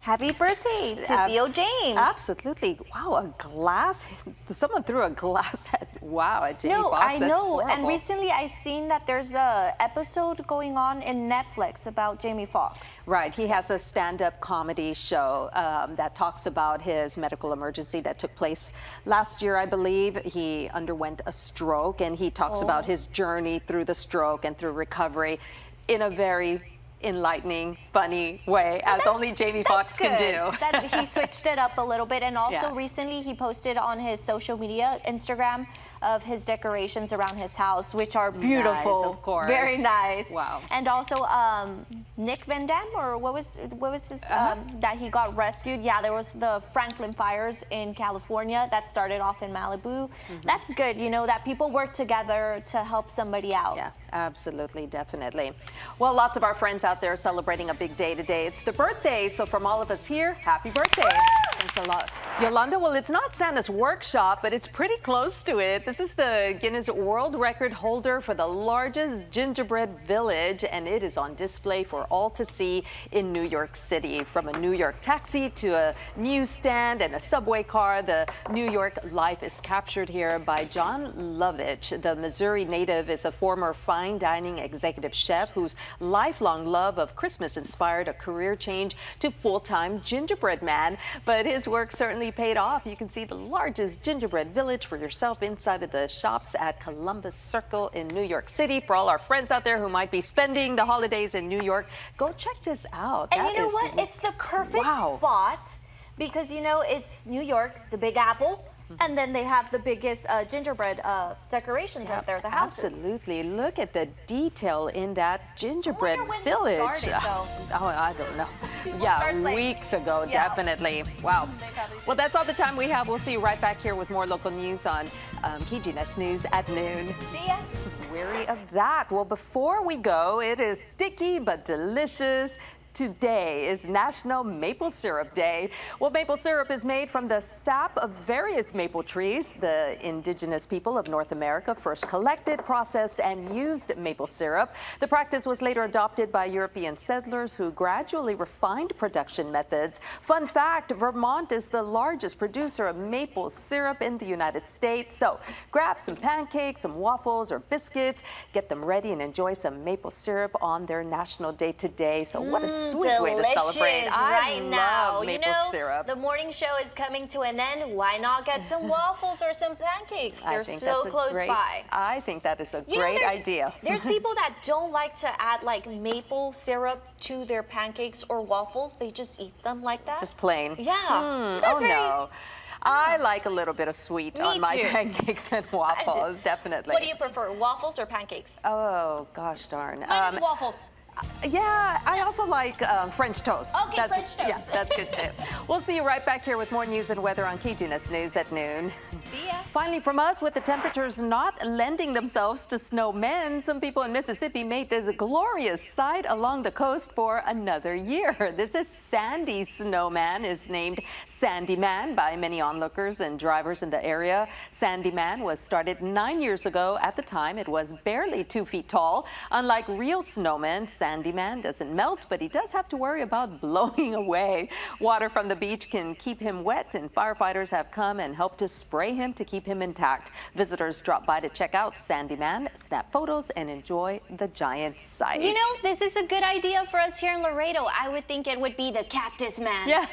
Happy birthday to Theo James. Absolutely. Wow, a glass. Someone threw a glass at, Jamie Foxx. I know. Horrible. And recently I seen that there's a episode going on in Netflix about Jamie Foxx. Right. He has a stand-up comedy show that talks about his medical emergency that took place last year, I believe. He underwent a stroke, and he talks about his journey through the stroke and through recovery in a very enlightening, funny way, as only Jamie Foxx can do. He switched it up a little bit, and also Yeah. recently he posted on his social media, Instagram, of his decorations around his house, which are beautiful. Nice, of course. Very nice. Wow. And also Nick Van Dam, or what was his that he got rescued? Yeah, there was the Franklin fires in California that started off in Malibu. That's good, you know, that people work together to help somebody out. Yeah, absolutely, definitely. Well, lots of our friends out there celebrating a big day today. It's the birthday, so from all of us here, happy birthday. Thanks a lot. Yolanda, well, it's not Santa's workshop, but it's pretty close to it. This is the Guinness World Record holder for the largest gingerbread village, and it is on display for all to see in New York City. From a New York taxi to a newsstand and a subway car, the New York life is captured here by John Lovitch. The Missouri native is a former fine dining executive chef whose lifelong love of Christmas inspired a career change to full-time gingerbread man. But his work certainly paid off. You can see the largest gingerbread village for yourself inside of the shops at Columbus Circle in New York City. For all our friends out there who might be spending the holidays in New York, go check this out. And you know what? It's the perfect spot because, you know, it's New York, the Big Apple. And then they have the biggest gingerbread decorations out there, the houses. Absolutely. Look at the detail in that gingerbread village. When started, though. Oh, I don't know. People Yeah, start, like, weeks ago, definitely. Wow. Well, that's all the time we have. We'll see you right back here with more local news on KGNS News at noon. See ya. Weary of that. Well, before we go, it is sticky but delicious. Today is National Maple Syrup Day. Well, maple syrup is made from the sap of various maple trees. The indigenous people of North America first collected, processed, and used maple syrup. The practice was later adopted by European settlers who gradually refined production methods. Fun fact, Vermont is the largest producer of maple syrup in the United States. So grab some pancakes, some waffles, or biscuits, get them ready and enjoy some maple syrup on their National Day today. So what a sweet way to celebrate. I love maple syrup. The morning show is coming to an end. Why not get some waffles or some pancakes? They're so close by. I think that is a great idea. There's people that don't like to add like maple syrup to their pancakes or waffles. They just eat them like that. Just plain. Yeah. No. I like a little bit of sweet on my pancakes and waffles, definitely. What do you prefer, waffles or pancakes? Oh, gosh darn. Mine is waffles. Yeah, I also like French toast. Okay, French toast. Yeah, that's good too. We'll see you right back here with more news and weather on KGNS News at noon. See ya. Finally, from us, with the temperatures not lending themselves to snowmen, some people in Mississippi made this glorious sight along the coast for another year. This is Sandy Snowman, is named Sandyman by many onlookers and drivers in the area. Sandyman was started 9 years ago. At the time, it was barely 2 feet tall. Unlike real snowmen, Sandyman doesn't melt, but he does have to worry about blowing away. Water from the beach can keep him wet, and firefighters have come and helped to spray him to keep him intact. Visitors drop by to check out Sandyman, snap photos, and enjoy the giant sight. You know, this is a good idea for us here in Laredo. I would think it would be the Cactus Man. Yeah,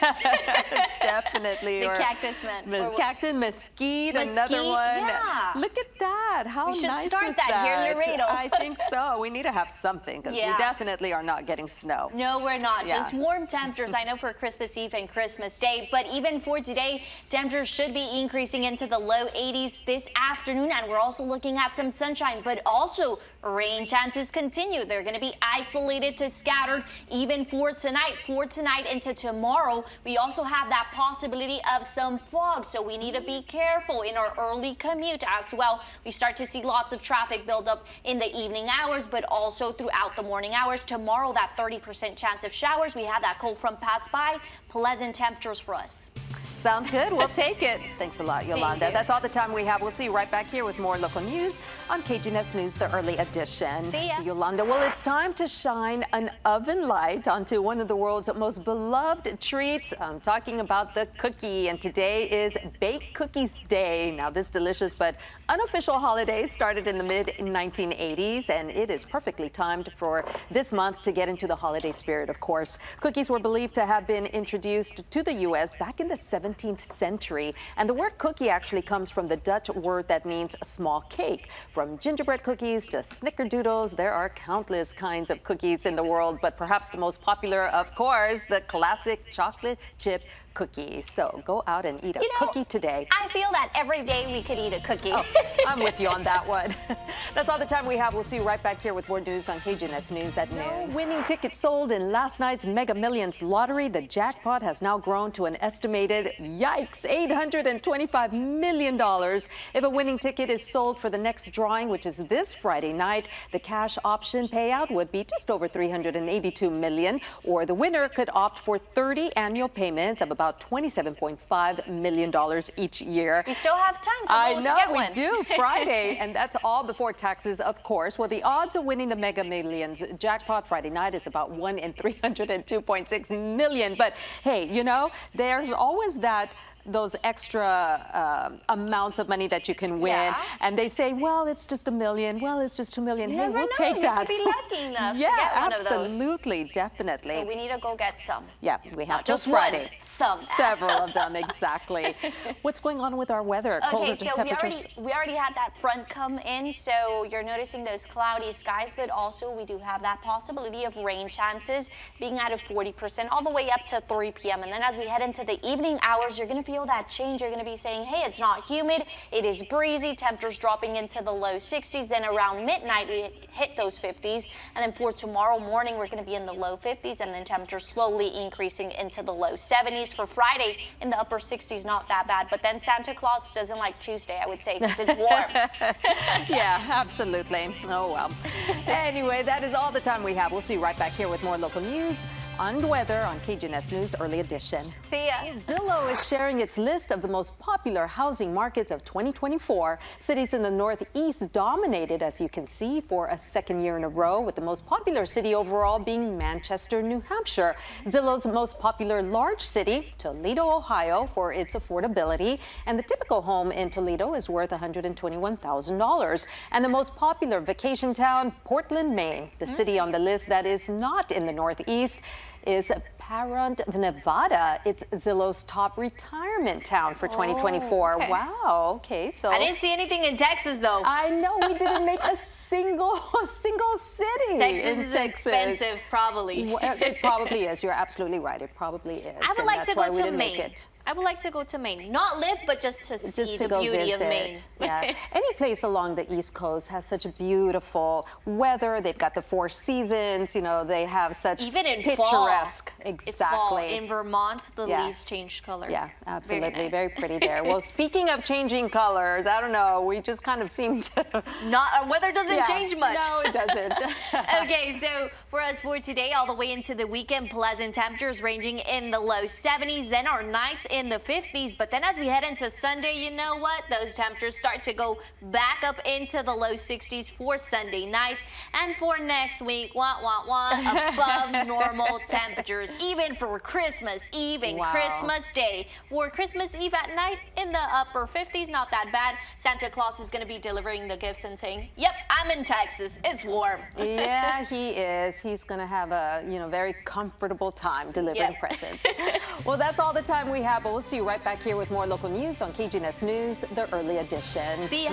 definitely. The Cactus Man. Cactus Mesquite, another one. Yeah. Look at that. How nice is that? We should start that here in Laredo. I think so. We need to have something because we definitely are not getting snow. No, we're not. Just warm temperatures. I know for Christmas Eve and Christmas Day, but even for today, temperatures should be increasing into the low 80s this afternoon, and we're also looking at some sunshine, but also rain chances continue. They're going to be isolated to scattered even for tonight. For tonight into tomorrow, we also have that possibility of some fog, so we need to be careful in our early commute as well. We start to see lots of traffic build up in the evening hours, but also throughout the morning hours. Tomorrow, that 30% chance of showers. We have that cold front pass by. Pleasant temperatures for us. Sounds good. We'll take it. Thanks a lot, Yolanda. you. That's all the time we have. We'll see you right back here with more local news on KGNS News, the early edition. See ya. Yolanda, well, it's time to shine an oven light onto one of the world's most beloved treats. I'm talking about the cookie, and today is Baked Cookies Day. Now, this delicious but unofficial holiday started in the mid-1980s, and it is perfectly timed for this month to get into the holiday spirit, of course. Cookies were believed to have been introduced to the U.S. back in the 17th century, and the word cookie actually comes from the Dutch word that means a small cake. From gingerbread cookies to snickerdoodles, there are countless kinds of cookies in the world, but perhaps the most popular, of course, the classic chocolate chip cookie. So go out and eat a cookie today. I feel that every day we could eat a cookie. Oh, I'm with you on that one. That's all the time we have. We'll see you right back here with more news on KGNS News at noon. Winning tickets sold in last night's Mega Millions lottery. The jackpot has now grown to an estimated, yikes, $825 million. If a winning ticket is sold for the next drawing, which is this Friday night, the cash option payout would be just over $382 million, or the winner could opt for 30 annual payments of about $27.5 million each year. We still have time to I vote know to get we one. do, Friday, and that's all before taxes, of course. Well, the odds of winning the Mega Millions jackpot Friday night is about 1 in 302.6 million. But hey, you know, there's always those extra amounts of money that you can win. Yeah. And they say, well, it's just $1 million. Well, it's just $2 million. Hey, Never we'll know. take that. You could be lucky enough to Yeah, get one of those. absolutely, definitely. So we need to go get some. Yeah, we have Not till just one, Friday. some. Several of them, exactly. What's going on with our weather? Colder Okay, so temperatures? we already had that front come in, so you're noticing those cloudy skies, but also we do have that possibility of rain chances being at a 40% all the way up to 3 p.m. And then as we head into the evening hours, you're going to feel that change. You're going to be saying, hey, it's not humid, it is breezy, temperatures dropping into the low 60s. Then around midnight, we hit those 50s. And then for tomorrow morning, we're going to be in the low 50s, and then temperatures slowly increasing into the low 70s. For Friday, in the upper 60s, not that bad. But then Santa Claus doesn't like Tuesday, I would say, because it's warm. Yeah, absolutely. Oh, well. Anyway, that is all the time we have. We'll see you right back here with more local news and weather on KGNS News Early Edition. See ya. Zillow is sharing its list of the most popular housing markets of 2024. Cities in the Northeast dominated, as you can see, for a second year in a row, with the most popular city overall being Manchester, New Hampshire. Zillow's most popular large city, Toledo, Ohio, for its affordability. And the typical home in Toledo is worth $121,000. And the most popular vacation town, Portland, Maine. The city on the list that is not in the Northeast is Pahrump, Nevada. It's Zillow's top retirement town for 2024. okay. Wow. Okay, so I didn't see anything in Texas, though. I know we didn't make a single city. Texas in is Texas. expensive, probably. Well, it probably is. You're absolutely right. It probably is. I would and like that's to why go we to didn't make Maine. it. I would like to go to Maine. Not live, but just to see Just to the go beauty visit. of Maine. Yeah. Any place along the East Coast has such beautiful weather. They've got the 4 seasons. You know, they have such Even in picturesque. fall. It's fall. Exactly. In Vermont, the Yeah. leaves change color. Yeah, absolutely. Very, nice. Very pretty there. Well, speaking of changing colors, I don't know. We just kind of seem to. Weather doesn't change much. No, it doesn't. Okay, so for us for today, all the way into the weekend, pleasant temperatures ranging in the low 70s, then our nights in the 50s. But then as we head into Sunday, you know what? Those temperatures start to go back up into the low 60s for Sunday night. And for next week, above normal temperatures, even for Christmas Eve and Wow. Christmas Day. For Christmas Eve at night, in the upper 50s, not that bad. Santa Claus is going to be delivering the gifts and saying, yep, I'm in Texas. It's warm. Yeah, he is. He's going to have a, very comfortable time delivering Yep. presents. Well, that's all the time we have, but we'll see you right back here with more local news on KGNS News, the early edition. See ya.